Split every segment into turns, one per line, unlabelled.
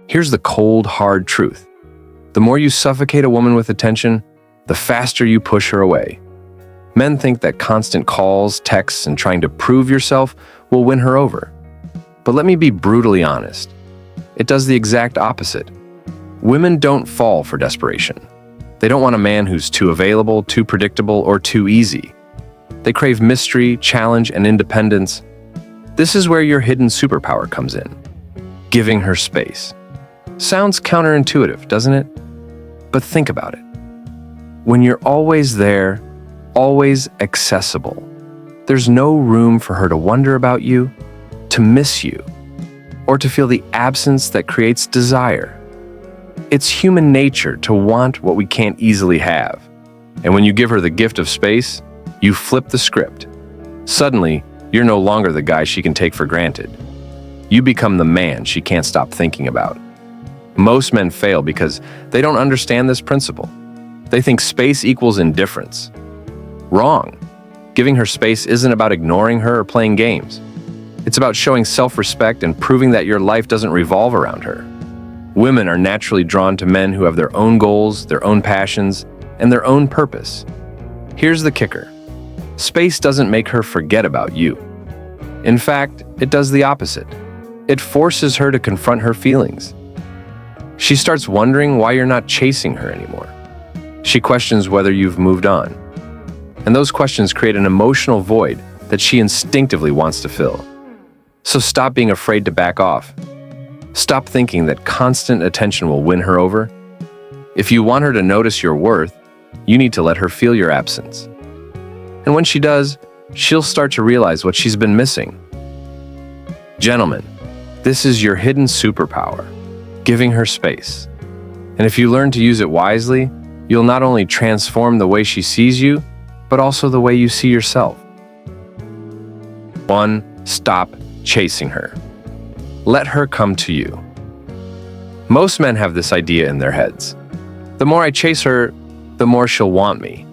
Here's the cold, hard truth. The more you suffocate a woman with attention, the faster you push her away. Men think that constant calls, texts, and trying to prove yourself will win her over. But let me be brutally honest. It does the exact opposite. Women don't fall for desperation. They don't want a man who's too available, too predictable, or too easy. They crave mystery, challenge, and independence. This is where your hidden superpower comes in. Giving her space. Sounds counterintuitive, doesn't it? But think about it. When you're always there, always accessible, there's no room for her to wonder about you, to miss you, or to feel the absence that creates desire. It's human nature to want what we can't easily have. And when you give her the gift of space, you flip the script. Suddenly, you're no longer the guy she can take for granted. You become the man she can't stop thinking about. Most men fail because they don't understand this principle. They think space equals indifference. Wrong. Giving her space isn't about ignoring her or playing games. It's about showing self-respect and proving that your life doesn't revolve around her. Women are naturally drawn to men who have their own goals, their own passions, and their own purpose. Here's the kicker. Space doesn't make her forget about you. In fact, it does the opposite. It forces her to confront her feelings. She starts wondering why you're not chasing her anymore. She questions whether you've moved on. And those questions create an emotional void that she instinctively wants to fill. So stop being afraid to back off. Stop thinking that constant attention will win her over. If you want her to notice your worth, you need to let her feel your absence. And when she does, she'll start to realize what she's been missing. Gentlemen, this is your hidden superpower, giving her space. And if you learn to use it wisely, you'll not only transform the way she sees you, but also the way you see yourself. 1. Stop chasing her. Let her come to you. Most men have this idea in their heads. The more I chase her, the more she'll want me.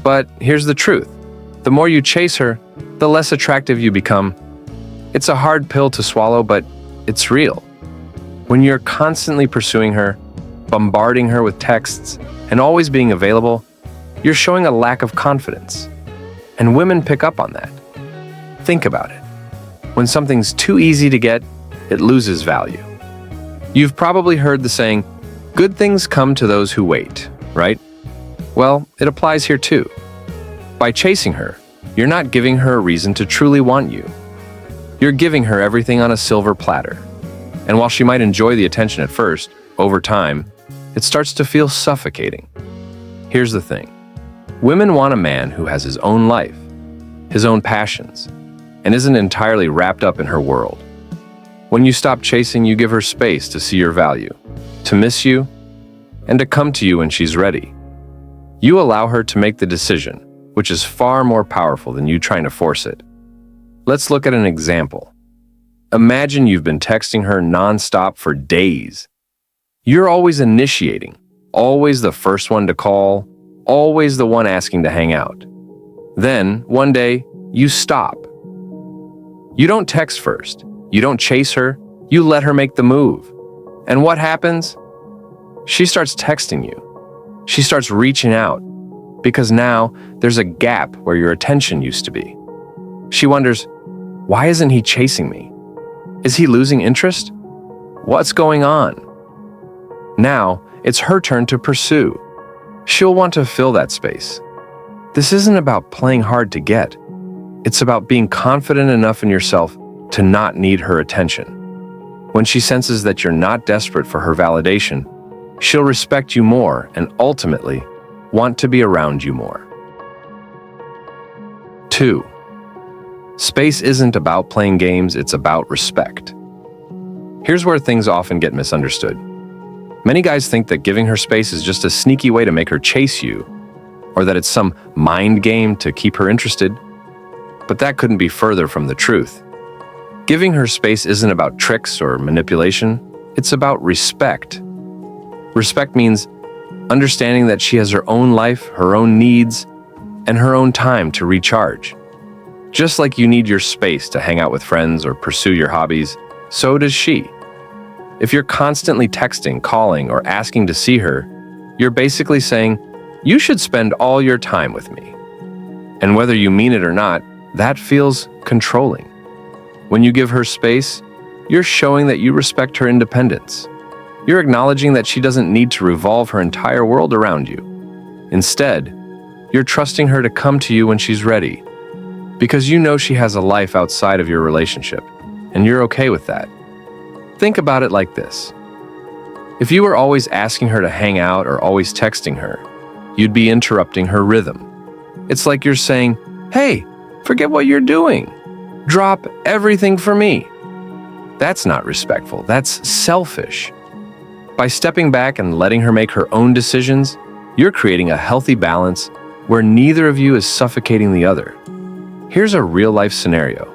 But here's the truth. The more you chase her, the less attractive you become. It's a hard pill to swallow, but it's real. When you're constantly pursuing her, bombarding her with texts, and always being available, you're showing a lack of confidence. And women pick up on that. Think about it. When something's too easy to get, it loses value. You've probably heard the saying, good things come to those who wait, right? Well, it applies here too. By chasing her, you're not giving her a reason to truly want you. You're giving her everything on a silver platter. And while she might enjoy the attention at first, over time, it starts to feel suffocating. Here's the thing. Women want a man who has his own life, his own passions, and isn't entirely wrapped up in her world. When you stop chasing, you give her space to see your value, to miss you, and to come to you when she's ready. You allow her to make the decision, which is far more powerful than you trying to force it. Let's look at an example. Imagine you've been texting her nonstop for days. You're always initiating, always the first one to call, always the one asking to hang out. Then, one day, you stop. You don't text first. You don't chase her. You let her make the move. And what happens? She starts texting you. She starts reaching out, because now there's a gap where your attention used to be. She wonders, why isn't he chasing me? Is he losing interest? What's going on? Now, it's her turn to pursue. She'll want to fill that space. This isn't about playing hard to get. It's about being confident enough in yourself to not need her attention. When she senses that you're not desperate for her validation, she'll respect you more and ultimately want to be around you more. 2. Space isn't about playing games, it's about respect. Here's where things often get misunderstood. Many guys think that giving her space is just a sneaky way to make her chase you, or that it's some mind game to keep her interested. But that couldn't be further from the truth. Giving her space isn't about tricks or manipulation, it's about respect. Respect means understanding that she has her own life, her own needs, and her own time to recharge. Just like you need your space to hang out with friends or pursue your hobbies, so does she. If you're constantly texting, calling, or asking to see her, you're basically saying, "You should spend all your time with me." And whether you mean it or not, that feels controlling. When you give her space, you're showing that you respect her independence. You're acknowledging that she doesn't need to revolve her entire world around you. Instead, you're trusting her to come to you when she's ready, because you know she has a life outside of your relationship, and you're okay with that. Think about it like this. If you were always asking her to hang out or always texting her, you'd be interrupting her rhythm. It's like you're saying, "Hey, forget what you're doing. Drop everything for me." That's not respectful, that's selfish. By stepping back and letting her make her own decisions, you're creating a healthy balance where neither of you is suffocating the other. Here's a real-life scenario.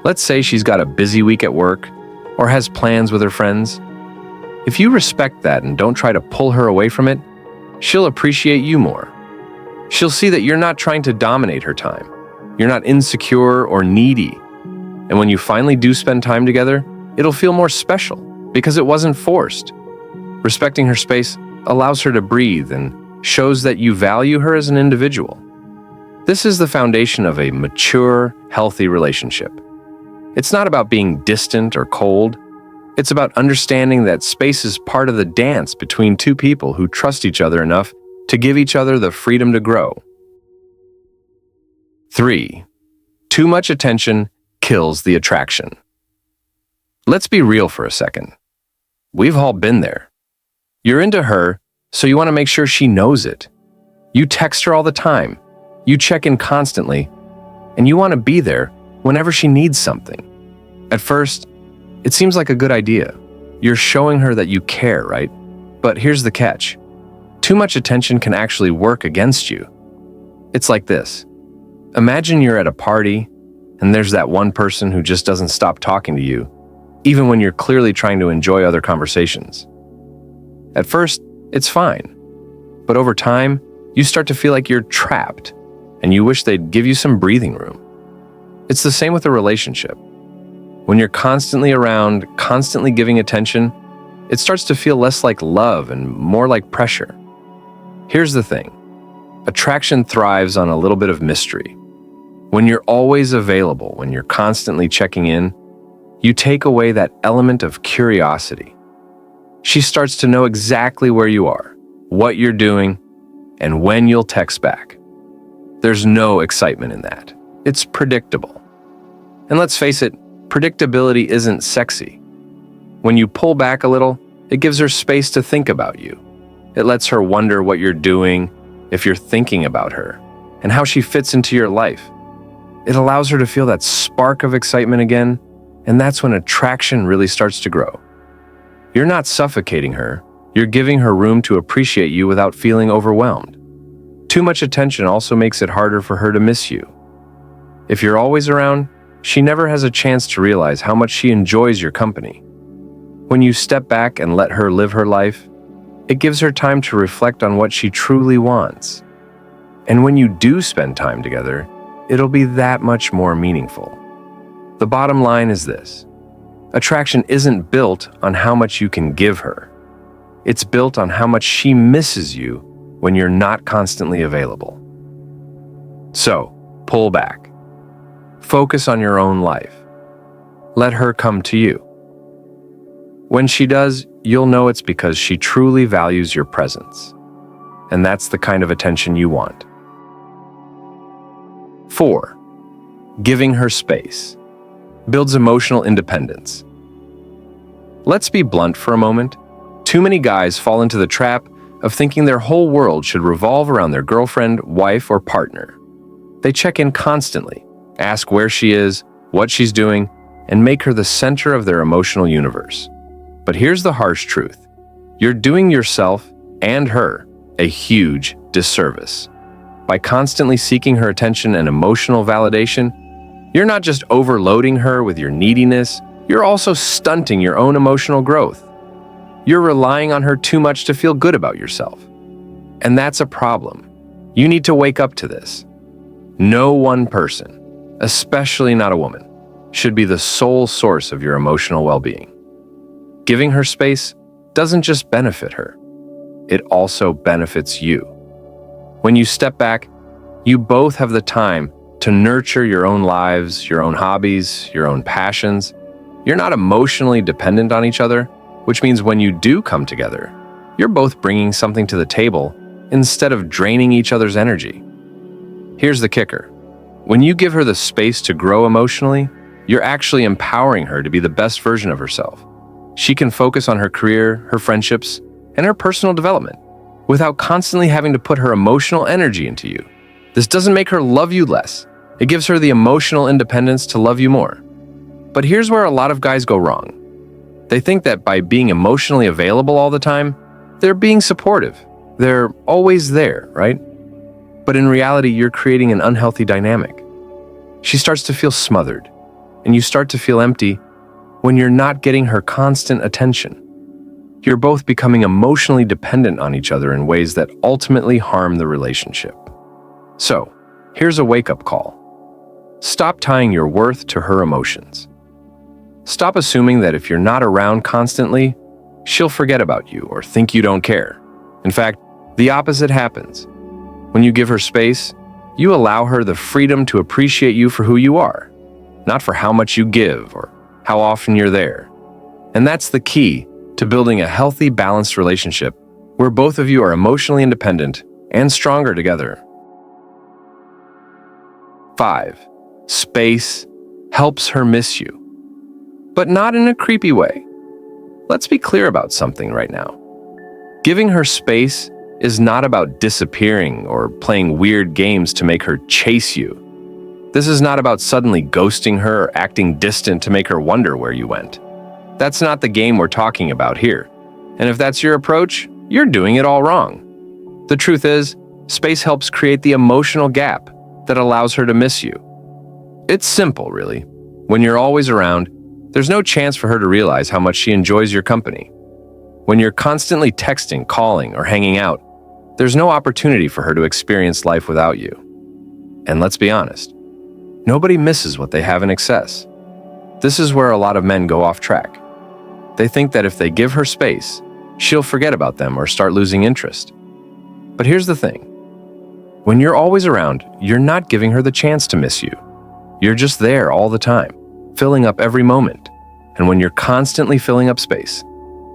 Let's say she's got a busy week at work or has plans with her friends. If you respect that and don't try to pull her away from it, she'll appreciate you more. She'll see that you're not trying to dominate her time. You're not insecure or needy. And when you finally do spend time together, it'll feel more special because it wasn't forced. Respecting her space allows her to breathe and shows that you value her as an individual. This is the foundation of a mature, healthy relationship. It's not about being distant or cold. It's about understanding that space is part of the dance between two people who trust each other enough to give each other the freedom to grow. 3. Too much attention kills the attraction. Let's be real for a second. We've all been there. You're into her, so you want to make sure she knows it. You text her all the time. You check in constantly, and you want to be there whenever she needs something. At first, it seems like a good idea. You're showing her that you care, right? But here's the catch. Too much attention can actually work against you. It's like this. Imagine you're at a party, and there's that one person who just doesn't stop talking to you, even when you're clearly trying to enjoy other conversations. At first, it's fine. But over time, you start to feel like you're trapped, and you wish they'd give you some breathing room. It's the same with a relationship. When you're constantly around, constantly giving attention, it starts to feel less like love and more like pressure. Here's the thing. Attraction thrives on a little bit of mystery. When you're always available, when you're constantly checking in, you take away that element of curiosity. She starts to know exactly where you are, what you're doing, and when you'll text back. There's no excitement in that. It's predictable. And let's face it, predictability isn't sexy. When you pull back a little, it gives her space to think about you. It lets her wonder what you're doing, if you're thinking about her, and how she fits into your life. It allows her to feel that spark of excitement again, and that's when attraction really starts to grow. You're not suffocating her, you're giving her room to appreciate you without feeling overwhelmed. Too much attention also makes it harder for her to miss you. If you're always around, she never has a chance to realize how much she enjoys your company. When you step back and let her live her life, it gives her time to reflect on what she truly wants. And when you do spend time together, it'll be that much more meaningful. The bottom line is this. Attraction isn't built on how much you can give her. It's built on how much she misses you when you're not constantly available. So, pull back. Focus on your own life. Let her come to you. When she does, you'll know it's because she truly values your presence. And that's the kind of attention you want. 4. Giving her space builds emotional independence. Let's be blunt for a moment. Too many guys fall into the trap of thinking their whole world should revolve around their girlfriend, wife, or partner. They check in constantly, ask where she is, what she's doing, and make her the center of their emotional universe. But here's the harsh truth. You're doing yourself and her a huge disservice. By constantly seeking her attention and emotional validation, you're not just overloading her with your neediness, you're also stunting your own emotional growth. You're relying on her too much to feel good about yourself. And that's a problem. You need to wake up to this. No one person, especially not a woman, should be the sole source of your emotional well-being. Giving her space doesn't just benefit her, it also benefits you. When you step back, you both have the time to nurture your own lives, your own hobbies, your own passions. You're not emotionally dependent on each other, which means when you do come together, you're both bringing something to the table instead of draining each other's energy. Here's the kicker. When you give her the space to grow emotionally, you're actually empowering her to be the best version of herself. She can focus on her career, her friendships, and her personal development without constantly having to put her emotional energy into you. This doesn't make her love you less. It gives her the emotional independence to love you more. But here's where a lot of guys go wrong. They think that by being emotionally available all the time, they're being supportive. They're always there, right? But in reality, you're creating an unhealthy dynamic. She starts to feel smothered, and you start to feel empty when you're not getting her constant attention. You're both becoming emotionally dependent on each other in ways that ultimately harm the relationship. So, here's a wake-up call. Stop tying your worth to her emotions. Stop assuming that if you're not around constantly, she'll forget about you or think you don't care. In fact, the opposite happens. When you give her space, you allow her the freedom to appreciate you for who you are, not for how much you give or how often you're there. And that's the key to building a healthy, balanced relationship where both of you are emotionally independent and stronger together. 5. Space helps her miss you, but not in a creepy way. Let's be clear about something right now. Giving her space is not about disappearing or playing weird games to make her chase you. This is not about suddenly ghosting her or acting distant to make her wonder where you went. That's not the game we're talking about here. And if that's your approach, you're doing it all wrong. The truth is, space helps create the emotional gap that allows her to miss you. It's simple, really. When you're always around, there's no chance for her to realize how much she enjoys your company. When you're constantly texting, calling, or hanging out, there's no opportunity for her to experience life without you. And let's be honest, nobody misses what they have in excess. This is where a lot of men go off track. They think that if they give her space, she'll forget about them or start losing interest. But here's the thing. When you're always around, you're not giving her the chance to miss you. You're just there all the time, filling up every moment. And when you're constantly filling up space,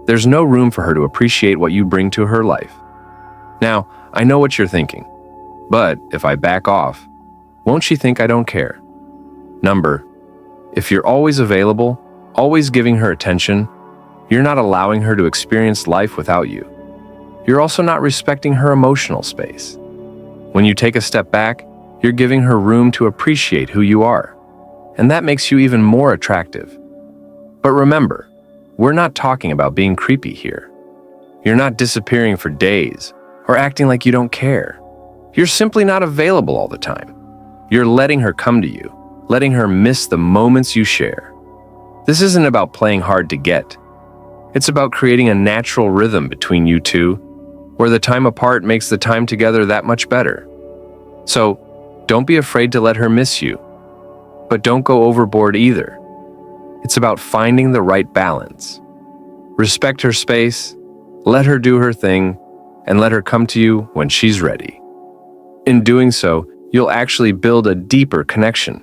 there's no room for her to appreciate what you bring to her life. Now, I know what you're thinking, but if I back off, won't she think I don't care? If you're always available, always giving her attention, you're not allowing her to experience life without you. You're also not respecting her emotional space. When you take a step back, you're giving her room to appreciate who you are, and that makes you even more attractive. But remember, we're not talking about being creepy here. You're not disappearing for days or acting like you don't care. You're simply not available all the time. You're letting her come to you, letting her miss the moments you share. This isn't about playing hard to get. It's about creating a natural rhythm between you two, where the time apart makes the time together that much better. So, don't be afraid to let her miss you, but don't go overboard either. It's about finding the right balance. Respect her space, let her do her thing, and let her come to you when she's ready. In doing so, you'll actually build a deeper connection,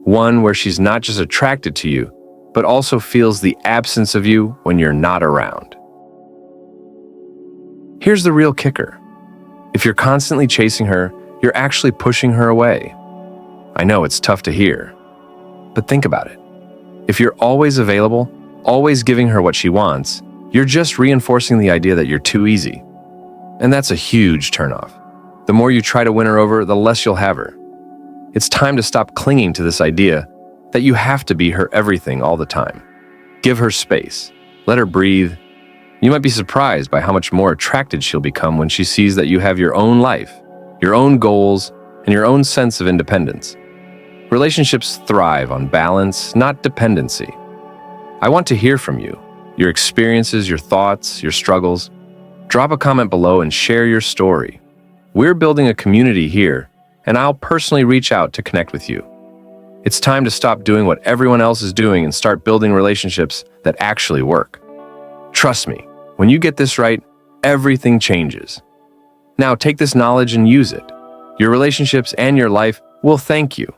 one where she's not just attracted to you, but also feels the absence of you when you're not around. Here's the real kicker. If you're constantly chasing her, you're actually pushing her away. I know it's tough to hear, but think about it. If you're always available, always giving her what she wants, you're just reinforcing the idea that you're too easy. And that's a huge turnoff. The more you try to win her over, the less you'll have her. It's time to stop clinging to this idea that you have to be her everything all the time. Give her space. Let her breathe. You might be surprised by how much more attracted she'll become when she sees that you have your own life, your own goals, and your own sense of independence. Relationships thrive on balance, not dependency. I want to hear from you, your experiences, your thoughts, your struggles. Drop a comment below and share your story. We're building a community here, and I'll personally reach out to connect with you. It's time to stop doing what everyone else is doing and start building relationships that actually work. Trust me, when you get this right, everything changes. Now take this knowledge and use it. Your relationships and your life will thank you.